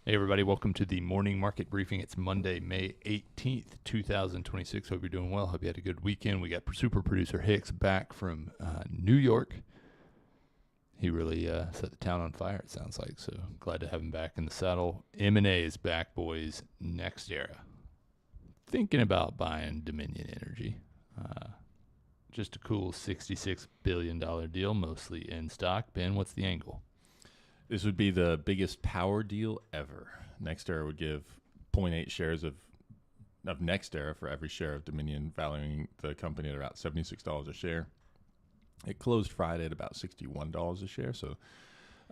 Hey, everybody. Welcome to the morning market briefing. It's Monday, May 18th, 2026. Hope you're doing well. Hope you had a good weekend. We got super producer Hicks back from New York. He really set the town on fire, it sounds like. So glad to have him back in the saddle. M&A is back, boys. Next era. Thinking about buying Dominion Energy. Just a cool $66 billion deal, mostly in stock. Ben, what's the angle? This would be the biggest power deal ever. NextEra would give 0.8 shares of NextEra for every share of Dominion, valuing the company at about $76 a share. It closed Friday at about $61 a share, so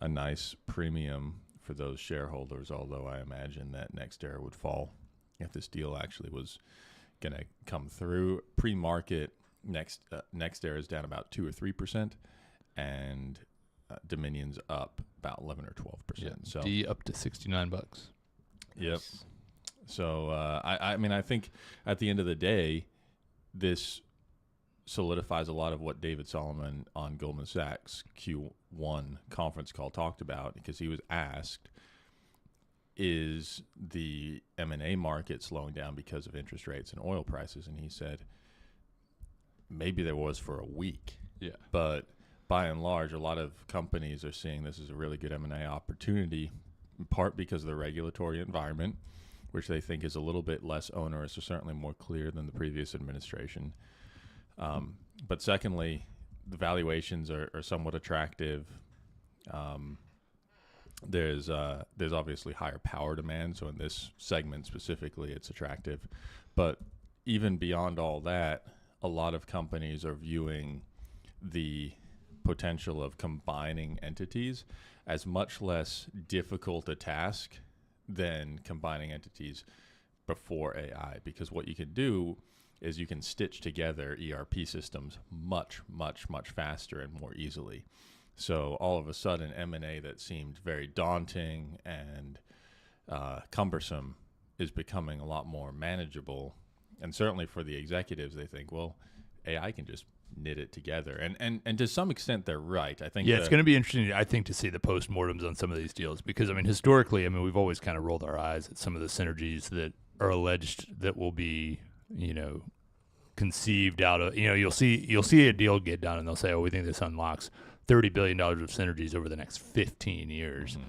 a nice premium for those shareholders, although I imagine that NextEra would fall if this deal actually was going to come through. Pre-market, NextEra is down about 2 or 3%, and Dominion's up about 11 or 12%. Yeah, so D up to $69. Yep. So I mean, I think at the end of the day, this solidifies a lot of what David Solomon on Goldman Sachs Q1 conference call talked about, because he was asked, is the M&A market slowing down because of interest rates and oil prices? And he said, maybe there was for a week. Yeah. But by and large, a lot of companies are seeing this as a really good M&A opportunity, in part because of the regulatory environment, which they think is a little bit less onerous, or certainly more clear than the previous administration. But secondly, the valuations are somewhat attractive. There's obviously higher power demand, so in this segment specifically, it's attractive. But even beyond all that, a lot of companies are viewing the potential of combining entities as much less difficult a task than combining entities before AI, because what you can do is you can stitch together ERP systems much, much, much faster and more easily. So all of a sudden, M&A that seemed very daunting and cumbersome is becoming a lot more manageable. And certainly for the executives, they think, well, AI can just knit it together, and to some extent they're right. I think it's going to be interesting, I think, to see the postmortems on some of these deals, because I mean, historically, I mean, we've always kind of rolled our eyes at some of the synergies that are alleged that will be, conceived out of, you'll see a deal get done and they'll say, oh, we think this unlocks $30 billion of synergies over the next 15 years. Mm-hmm.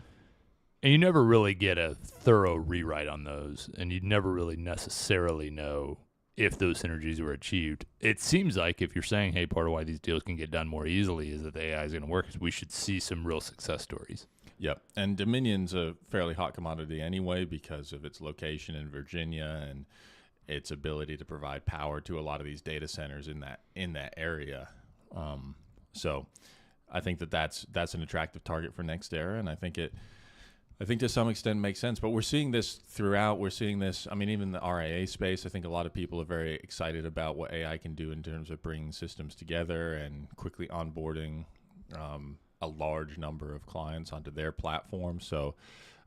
And you never really get a thorough rewrite on those, and you never really necessarily know if those synergies were achieved. It seems like if you're saying, hey, part of why these deals can get done more easily is that the AI is going to work, is we should see some real success stories. Yep. And Dominion's a fairly hot commodity anyway because of its location in Virginia and its ability to provide power to a lot of these data centers in that area. So I think that's an attractive target for NextEra, and I think to some extent makes sense. But we're seeing this throughout. We're seeing this, I mean, even the RIA space, I think a lot of people are very excited about what AI can do in terms of bringing systems together and quickly onboarding a large number of clients onto their platform. So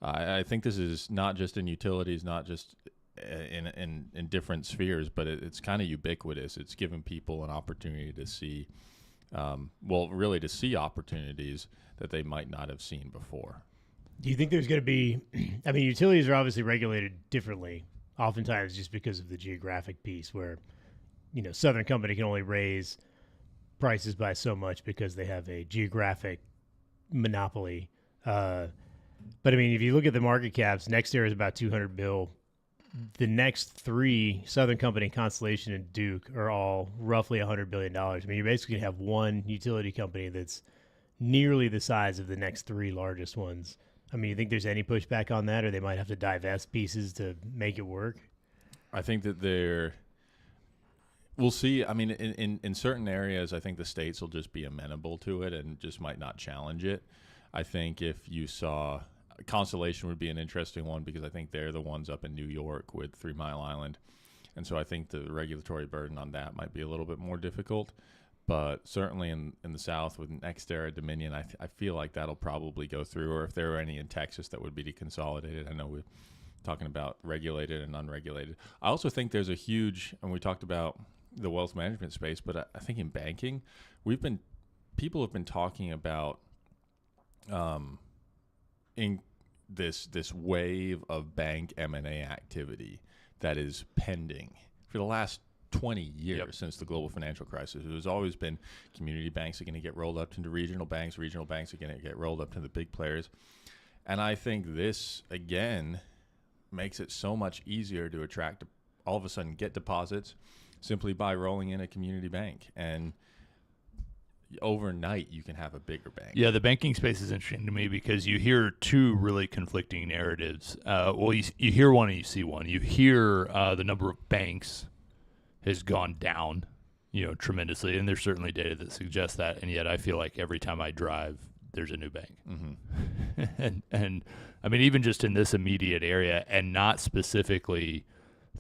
I think this is not just in utilities, not just in different spheres, but it's kind of ubiquitous. It's given people an opportunity to see, really to see opportunities that they might not have seen before. Do you think there's going to be, I mean, utilities are obviously regulated differently, oftentimes just because of the geographic piece where, Southern Company can only raise prices by so much because they have a geographic monopoly. But I mean, if you look at the market caps, NextEra is about $200 billion. The next three, Southern Company, Constellation, and Duke, are all roughly $100 billion. I mean, you basically have one utility company that's nearly the size of the next three largest ones. I mean, you think there's any pushback on that, or they might have to divest pieces to make it work? I think that we'll see. I mean, in certain areas, I think the states will just be amenable to it and just might not challenge it. I think if you saw Constellation would be an interesting one, because I think they're the ones up in New York with 3 Mile Island. And so I think the regulatory burden on that might be a little bit more difficult. But certainly in the South with NextEra, Dominion, I feel like that'll probably go through. Or if there were any in Texas that would be deconsolidated. I know we're talking about regulated and unregulated. I also think there's a huge, and we talked about the wealth management space, but I think in banking, people have been talking about this wave of bank M&A activity that is pending for the last 20 years since the global financial crisis. There's always been community banks are going to get rolled up into regional banks are going to get rolled up to the big players. And I think this, again, makes it so much easier to attract, all of a sudden get deposits simply by rolling in a community bank. And overnight, you can have a bigger bank. Yeah, the banking space is interesting to me because you hear two really conflicting narratives. Well, you hear one and you see one. You hear the number of banks has gone down, tremendously, and there's certainly data that suggests that. And yet, I feel like every time I drive, there's a new bank. Mm-hmm. and I mean, even just in this immediate area, and not specifically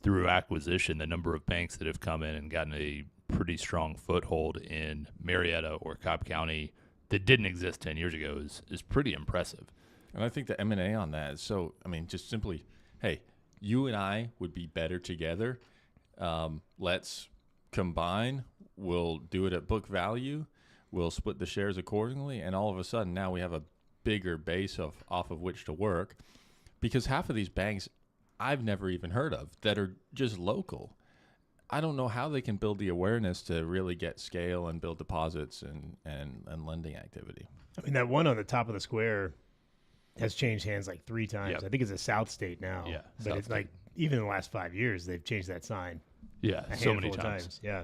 through acquisition, the number of banks that have come in and gotten a pretty strong foothold in Marietta or Cobb County that didn't exist 10 years ago is pretty impressive. And I think the M&A on that is so, I mean, just simply, hey, you and I would be better together. Let's combine. We'll do it at book value. We'll split the shares accordingly. And all of a sudden, now we have a bigger base off of which to work, because half of these banks I've never even heard of that are just local. I don't know how they can build the awareness to really get scale and build deposits and lending activity. I mean, that one on the top of the square has changed hands like 3 times. Yep. I think it's a South State now. Yeah, but South it's State. like even in the last 5 years, they've changed that sign. Yeah, A so many handful of times. Yeah.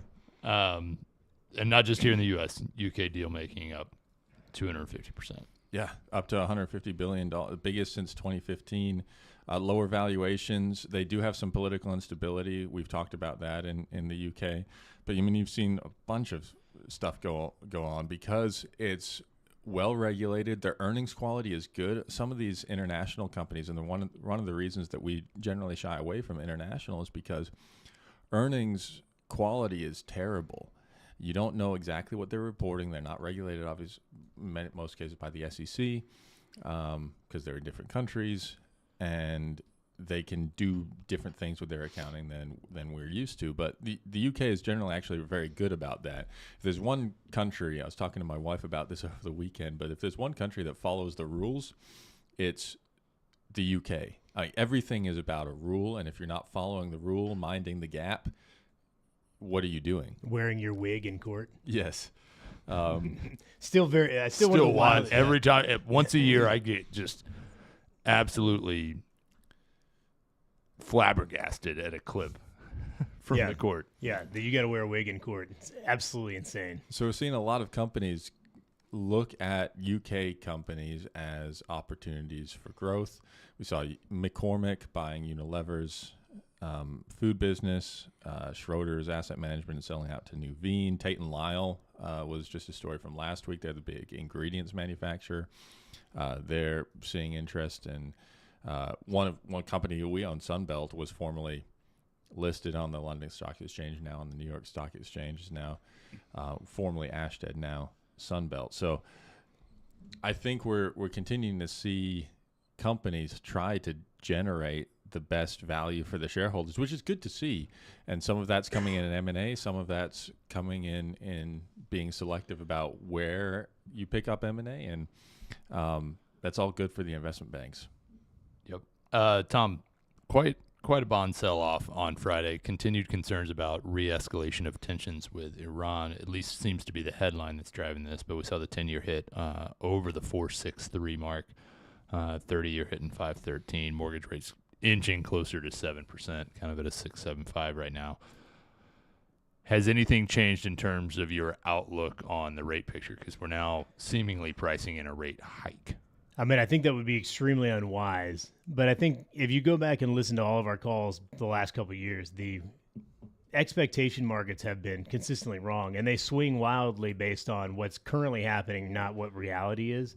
And not just here in the U.S., UK deal making up 250%. Yeah, up to $150 billion, biggest since 2015. Lower valuations. They do have some political instability. We've talked about that in the UK. But I mean, you've seen a bunch of stuff go on because it's well regulated. Their earnings quality is good. Some of these international companies, and one of the reasons that we generally shy away from international is because earnings quality is terrible. You don't know exactly what they're reporting. They're not regulated, obviously, in most cases by the SEC, because they're in different countries, and they can do different things with their accounting than we're used to. But the UK is generally actually very good about that. If there's one country, I was talking to my wife about this over the weekend, but if there's one country that follows the rules, it's the UK. Like, everything is about a rule, and if you're not following the rule, minding the gap, what are you doing? Wearing your wig in court. Yes. Still very. I still Still wonder why. want every time, once a year, I get just absolutely flabbergasted at a clip from the court. Yeah, that you got to wear a wig in court. It's absolutely insane. So we're seeing a lot of companies look at UK companies as opportunities for growth. We saw McCormick buying Unilever's food business, Schroeder's asset management and selling out to Nuveen. Tate & Lyle was just a story from last week. They're the big ingredients manufacturer. They're seeing interest in one company we own, Sunbelt, was formerly listed on the London Stock Exchange, now on the New York Stock Exchange, is now formerly Ashtead, now Sunbelt. So I think we're continuing to see companies try to generate the best value for the shareholders, which is good to see. And some of that's coming in M&A, some of that's coming in being selective about where you pick up M&A, and that's all good for the investment banks. Yep. Tom, quite a bond sell-off on Friday. Continued concerns about re-escalation of tensions with Iran, at least seems to be the headline that's driving this, but we saw the 10-year hit over the 4.63 mark, 30-year hit in 5.13, mortgage rates inching closer to 7%, kind of at a 6.75 right now. Has anything changed in terms of your outlook on the rate picture? Because we're now seemingly pricing in a rate hike. I mean, I think that would be extremely unwise. But I think if you go back and listen to all of our calls the last couple of years, the expectation markets have been consistently wrong, and they swing wildly based on what's currently happening, not what reality is.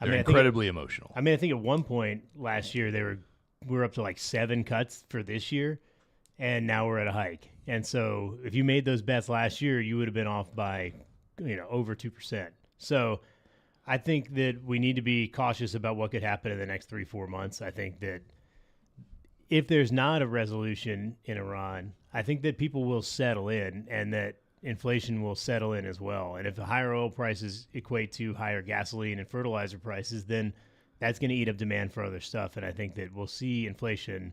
They're incredibly emotional. I mean, I think at one point last year we were up to like 7 cuts for this year, and now we're at a hike. And so if you made those bets last year, you would have been off by, over 2%. So I think that we need to be cautious about what could happen in the next 3-4 months. I think that if there's not a resolution in Iran, I think that people will settle in and that inflation will settle in as well. And if the higher oil prices equate to higher gasoline and fertilizer prices, then that's going to eat up demand for other stuff. And I think that we'll see inflation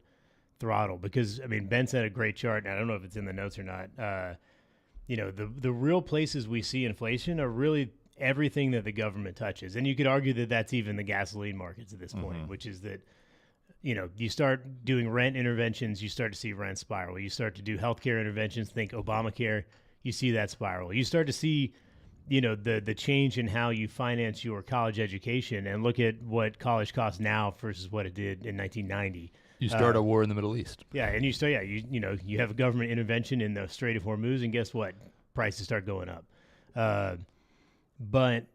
throttle because, I mean, Ben said a great chart, and I don't know if it's in the notes or not. The real places we see inflation are really everything that the government touches. And you could argue that that's even the gasoline markets at this point, which is that, you start doing rent interventions, you start to see rent spiral. You start to do healthcare interventions, think Obamacare, you see that spiral. You start to see, the change in how you finance your college education and look at what college costs now versus what it did in 1990. You start a war in the Middle East. Yeah, and you have a government intervention in the Strait of Hormuz, and guess what? Prices start going up. But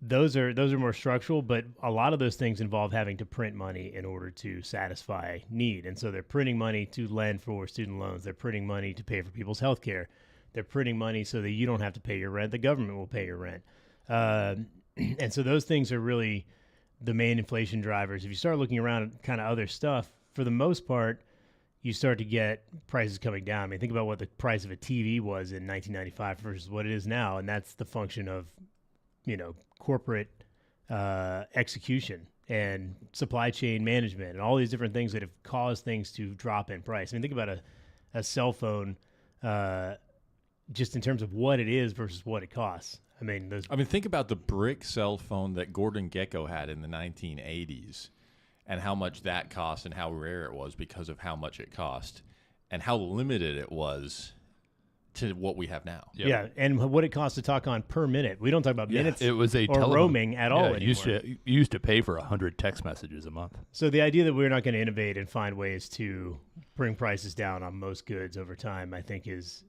those are more structural, but a lot of those things involve having to print money in order to satisfy need. And so they're printing money to lend for student loans. They're printing money to pay for people's health care. They're printing money so that you don't have to pay your rent. The government will pay your rent. And so those things are really the main inflation drivers. If you start looking around at kind of other stuff, for the most part, you start to get prices coming down. I mean, think about what the price of a TV was in 1995 versus what it is now. And that's the function of, corporate execution and supply chain management and all these different things that have caused things to drop in price. I mean, think about a cell phone just in terms of what it is versus what it costs. I mean, think about the brick cell phone that Gordon Gekko had in the 1980s and how much that cost and how rare it was because of how much it cost and how limited it was to what we have now. Yep. Yeah, and what it costs to talk on per minute. We don't talk about minutes it was a roaming at all anymore. You used to pay for 100 text messages a month. So the idea that we're not going to innovate and find ways to bring prices down on most goods over time, I think is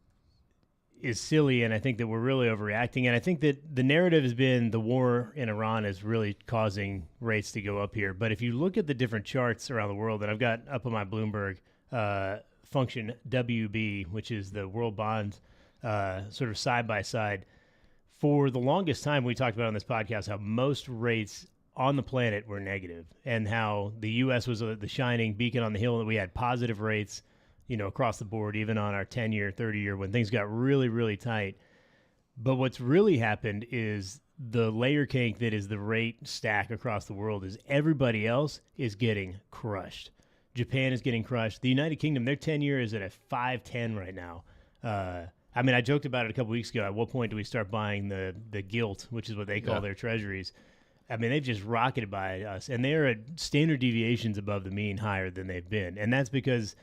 silly, and I think that we're really overreacting. And I think that the narrative has been the war in Iran is really causing rates to go up here. But if you look at the different charts around the world, that I've got up on my Bloomberg function WB, which is the world bonds sort of side by side. For the longest time, we talked about on this podcast how most rates on the planet were negative, and how the U.S. was the shining beacon on the hill, and we had positive rates, across the board, even on our 10-year, 30-year, when things got really, really tight. But what's really happened is the layer cake that is the rate stack across the world is everybody else is getting crushed. Japan is getting crushed. The United Kingdom, their 10-year is at a 5.10 right now. I joked about it a couple weeks ago. At what point do we start buying the gilt, which is what they call their treasuries? I mean, they've just rocketed by us, and they're at standard deviations above the mean, higher than they've been. And that's because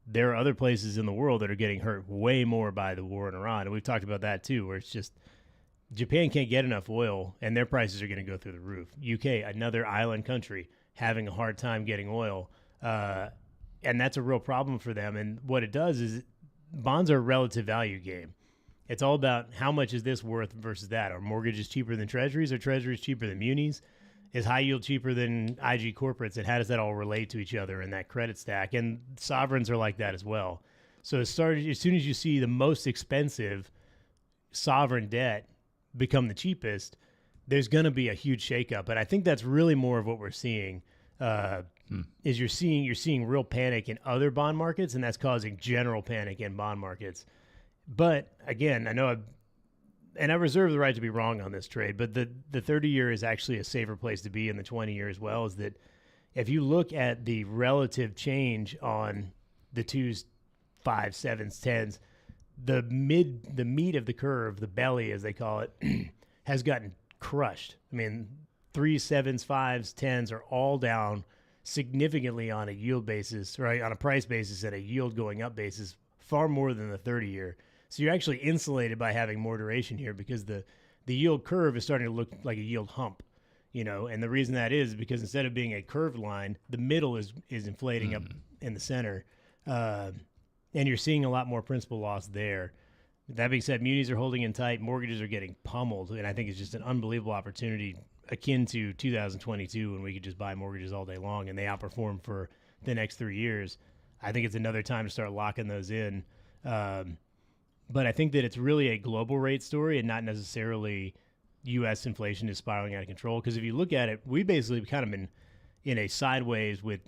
there are other places in the world that are getting hurt way more by the war in Iran. And we've talked about that too, where it's just Japan can't get enough oil and their prices are going to go through the roof. UK, another island country, having a hard time getting oil. And that's a real problem for them. And what it does is bonds are a relative value game. It's all about how much is this worth versus that. Are mortgages cheaper than treasuries? Are treasuries cheaper than munis? Is high yield cheaper than IG corporates? And how does that all relate to each other in that credit stack? And sovereigns are like that as well. So as soon as you see the most expensive sovereign debt become the cheapest, there's going to be a huge shakeup. And I think that's really more of what we're seeing. Is you're seeing real panic in other bond markets, and that's causing general panic in bond markets. But again, I reserve the right to be wrong on this trade, but the 30-year is actually a safer place to be, in the 20-year as well. Is that if you look at the relative change on the 2s, 5s, 7s, 10s, the meat of the curve, the belly as they call it, has gotten crushed. I mean, 3s, 7s, 5s, 10s are all down significantly on a yield basis, right? On a price basis and a yield going up basis, far more than the 30-year. So you're actually insulated by having more duration here, because the yield curve is starting to look like a yield hump, and the reason that is because instead of being a curved line, the middle is inflating up in the center, and you're seeing a lot more principal loss there. That being said, munis are holding in tight, mortgages are getting pummeled, and I think it's just an unbelievable opportunity akin to 2022 when we could just buy mortgages all day long and they outperform for the next 3 years. I think it's another time to start locking those in. But I think that it's really a global rate story and not necessarily U.S. inflation is spiraling out of control. Because if you look at it, we basically kind of been in a sideways with,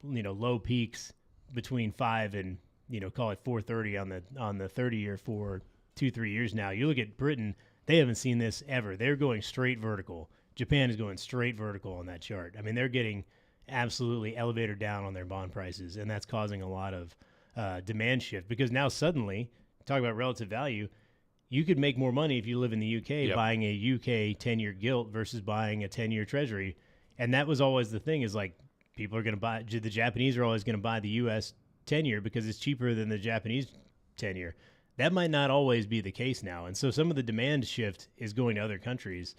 low peaks between 5 and, call it 4.30 on the 30-year for 2-3 years now. You look at Britain, they haven't seen this ever. They're going straight vertical, Japan is going straight vertical on that chart. I mean, they're getting absolutely elevator down on their bond prices, and that's causing a lot of demand shift because now suddenly, talk about relative value, you could make more money if you live in the UK buying a UK 10-year gilt versus buying a 10-year treasury. And that was always the thing is like people are going to buy, the Japanese are always going to buy the US 10-year because it's cheaper than the Japanese 10-year. That might not always be the case now. And so some of the demand shift is going to other countries.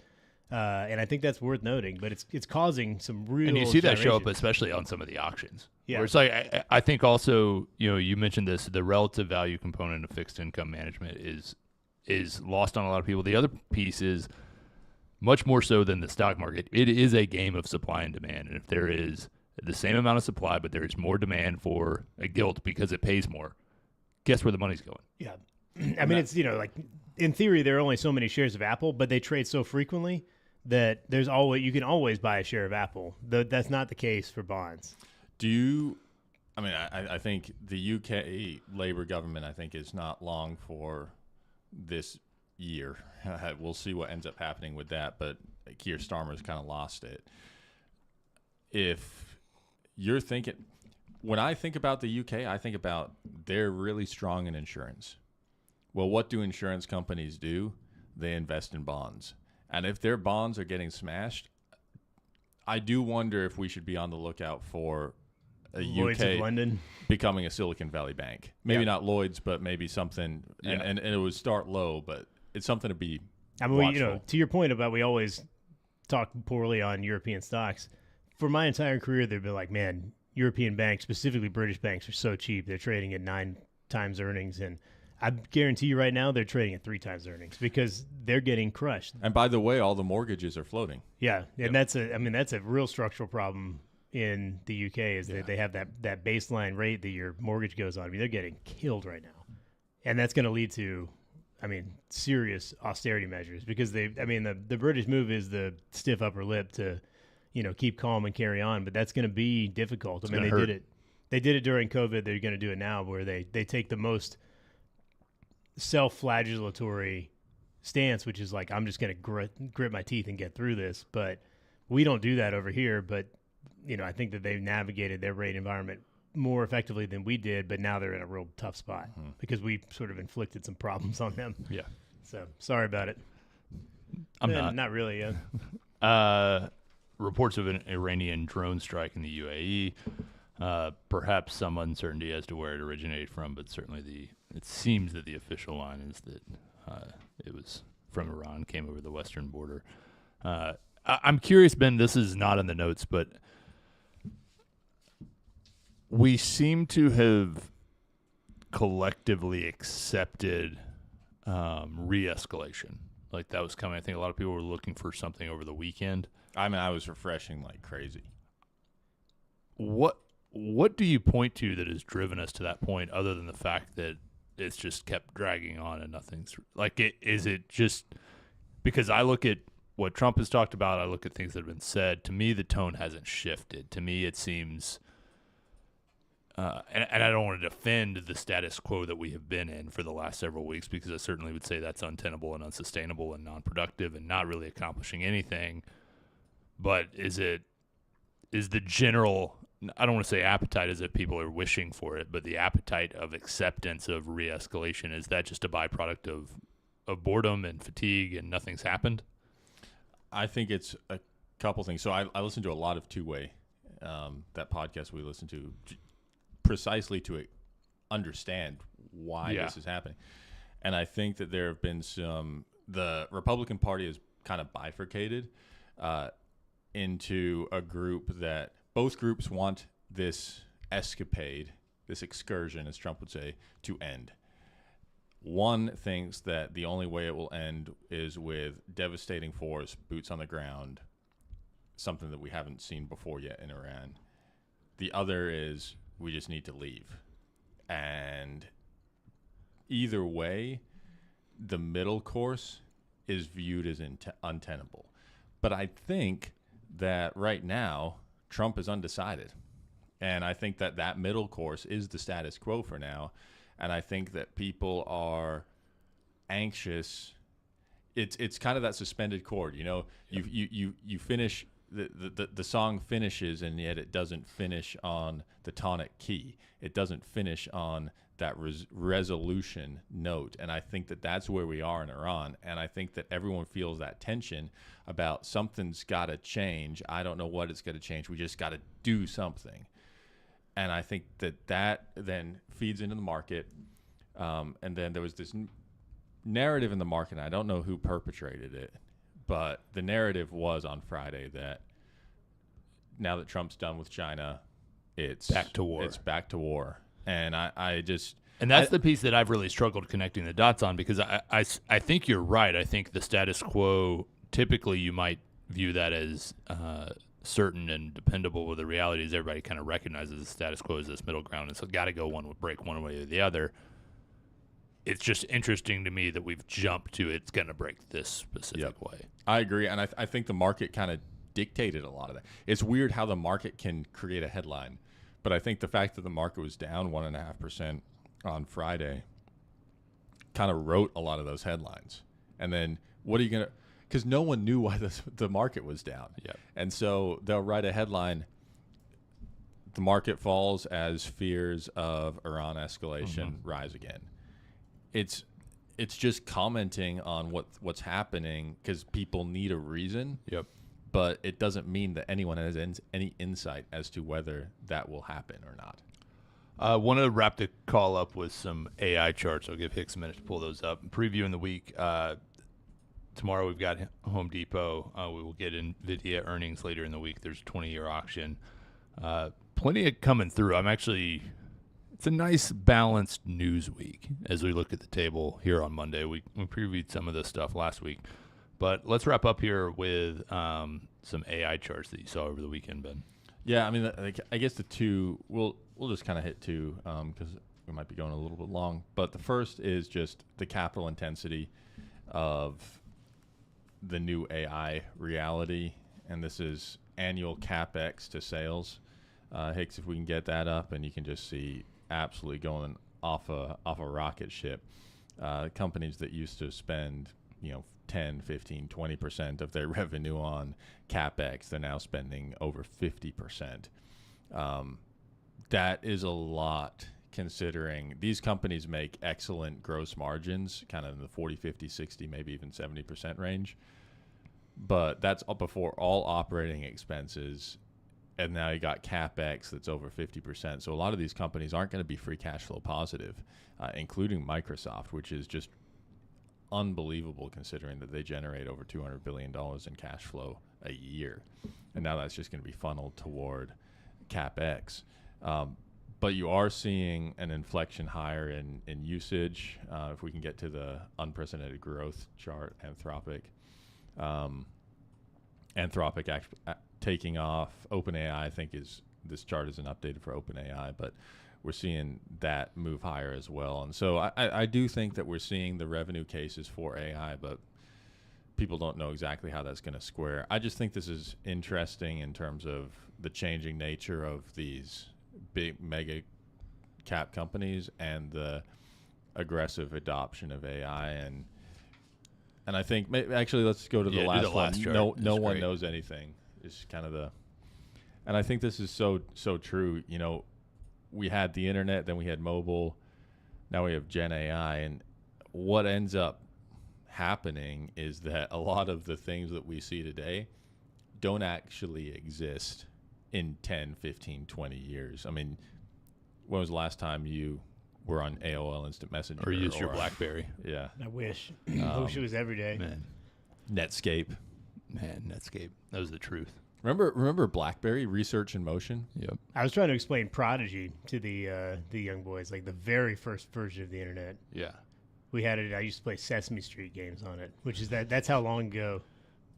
And I think that's worth noting, but it's causing some real. And you see that show up, gyrations. especially on some of the auctions. Yeah. Where it's like, I think also, you mentioned this, the relative value component of fixed income management is lost on a lot of people. The other piece is much more so than the stock market. It is a game of supply and demand. And if there is the same amount of supply, but there is more demand for a gilt because it pays more, guess where the money's going? Yeah. I mean, it's, like in theory, there are only so many shares of Apple, but they trade so frequently that you can always buy a share of Apple. That's not the case for bonds. I think the UK Labour government, I think, is not long for this year. We'll see what ends up happening with that, but Keir Starmer's kind of lost it. If you're thinking, when I think about the UK, I think about they're really strong in insurance. Well, what do insurance companies do? They invest in bonds. And if their bonds are getting smashed, I do wonder if we should be on the lookout for a Lloyd's UK of London becoming a Silicon Valley bank. Maybe not Lloyd's, but maybe something. And it would start low, but it's something to be watchful. To your point about we always talk poorly on European stocks. For my entire career, they've been like, man, European banks, specifically British banks, are so cheap. They're trading at 9 times earnings, and I guarantee you right now they're trading at 3 times earnings because they're getting crushed. And by the way, all the mortgages are floating. Yeah, and that's a real structural problem in the UK is that they have that baseline rate that your mortgage goes on. I mean, they're getting killed right now, and that's going to lead to, serious austerity measures because the British move is the stiff upper lip to, keep calm and carry on, but that's going to be difficult. They did it. They did it during COVID. They're going to do it now, where they take the most self-flagellatory stance, which is like, I'm just going to grit my teeth and get through this. But we don't do that over here. But, I think that they've navigated their rate environment more effectively than we did, but now they're in a real tough spot because we sort of inflicted some problems on them. Yeah. So sorry about it. Not really. Yeah. Reports of an Iranian drone strike in the UAE. Perhaps some uncertainty as to where it originated from, but certainly it seems that the official line is that it was from Iran, came over the western border. I'm curious, Ben, this is not in the notes, but we seem to have collectively accepted re-escalation. Like that was coming. I think a lot of people were looking for something over the weekend. I was refreshing like crazy. What do you point to that has driven us to that point other than the fact that it's just kept dragging on and nothing's like it? Is it just because I look at what Trump has talked about, I look at things that have been said. To me, the tone hasn't shifted. To me, it seems, and I don't want to defend the status quo that we have been in for the last several weeks because I certainly would say that's untenable and unsustainable and non-productive and not really accomplishing anything. But is the general, I don't want to say appetite as if people are wishing for it, but the appetite of acceptance of re-escalation, is that just a byproduct of boredom and fatigue and nothing's happened? I think it's a couple things. So I listen to a lot of Two-Way, that podcast we listen to, precisely to understand why this is happening. And I think that there have been the Republican Party is kind of bifurcated into a group that both groups want this escapade, this excursion, as Trump would say, to end. One thinks that the only way it will end is with devastating force, boots on the ground, something that we haven't seen before yet in Iran. The other is we just need to leave. And either way, the middle course is viewed as untenable. But I think that right now, Trump is undecided. And I think that middle course is the status quo for now. And I think that people are anxious it's kind of that suspended chord. You know, you finish the song finishes, and yet it doesn't finish on the tonic key. It doesn't finish on that resolution note. And I think that that's where we are in Iran. And I think that everyone feels that tension about something's got to change. I don't know what it's going to change. We just got to do something. And I think that then feeds into the market. And then there was this narrative in the market, and I don't know who perpetrated it, but the narrative was on Friday that now that Trump's done with China, it's back to war. It's back to war. And and that's the piece that I've really struggled connecting the dots on, because I think you're right. I think the status quo, typically you might view that as certain and dependable, but the reality is everybody kind of recognizes the status quo as this middle ground, and so got to go break one way or the other. It's just interesting to me that we've jumped to it's going to break this specific way. I agree, and I think the market kind of dictated a lot of that. It's weird how the market can create a headline, but I think the fact that the market was down 1.5% on Friday kind of wrote a lot of those headlines. And then what are you going to – because no one knew why the market was down. Yep. And so they'll write a headline, the market falls as fears of Iran escalation rise again. It's just commenting on what's happening because people need a reason. Yep. But it doesn't mean that anyone has any insight as to whether that will happen or not. I want to wrap the call up with some AI charts. I'll give Hicks a minute to pull those up. Previewing the week, tomorrow we've got Home Depot. We will get NVIDIA earnings later in the week. There's a 20-year auction. Plenty of coming through. It's a nice balanced news week as we look at the table here on Monday. We previewed some of this stuff last week. But let's wrap up here with some AI charts that you saw over the weekend, Ben. Yeah, I guess the two we'll just kind of hit two because we might be going a little bit long. But the first is just the capital intensity of the new AI reality, and this is annual capex to sales. Hicks, if we can get that up, and you can just see absolutely going off a rocket ship. Companies that used to spend 10, 15, 20% of their revenue on CapEx, they're now spending over 50%. That is a lot considering these companies make excellent gross margins, kind of in the 40, 50, 60, maybe even 70% range. But that's up before all operating expenses. And now you got CapEx that's over 50%. So a lot of these companies aren't going to be free cash flow positive, including Microsoft, which is just unbelievable considering that they generate over $200 billion in cash flow a year. And now that's just going to be funneled toward CapEx. But you are seeing an inflection higher in usage. If we can get to the unprecedented growth chart, Anthropic taking off. OpenAI, I think this chart isn't updated for OpenAI, but we're seeing that move higher as well. And so I do think that we're seeing the revenue cases for AI, but people don't know exactly how that's going to square. I just think this is interesting in terms of the changing nature of these big mega cap companies and the aggressive adoption of AI. And I think actually let's go to the last one. No one knows anything. Is kind of and I think this is so true. We had the internet, then we had mobile, now we have Gen AI, and what ends up happening is that a lot of the things that we see today don't actually exist in 10, 15, 20 years. When was the last time you were on AOL Instant Messenger? Or used your BlackBerry? Yeah. I wish. I wish it was every day. Man. Netscape. That was the truth. Remember BlackBerry, Research in Motion? Yep. I was trying to explain Prodigy to the young boys, like the very first version of the internet. Yeah. We had it. I used to play Sesame Street games on it, which is that's how long ago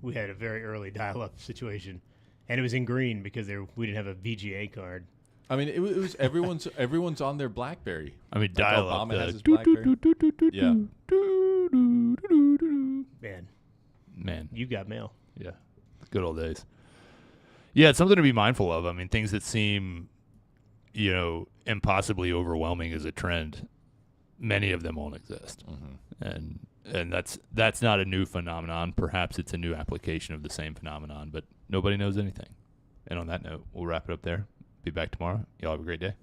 we had a very early dial-up situation, and it was in green because we didn't have a VGA card. It was everyone's on their BlackBerry. Dial-up. Obama has his BlackBerry. Yeah. Man, you got mail. Yeah, good old days. Yeah, it's something to be mindful of. Things that seem, impossibly overwhelming as a trend, many of them won't exist. Mm-hmm. And And that's not a new phenomenon. Perhaps it's a new application of the same phenomenon, but nobody knows anything. And on that note, we'll wrap it up there. Be back tomorrow. Y'all have a great day.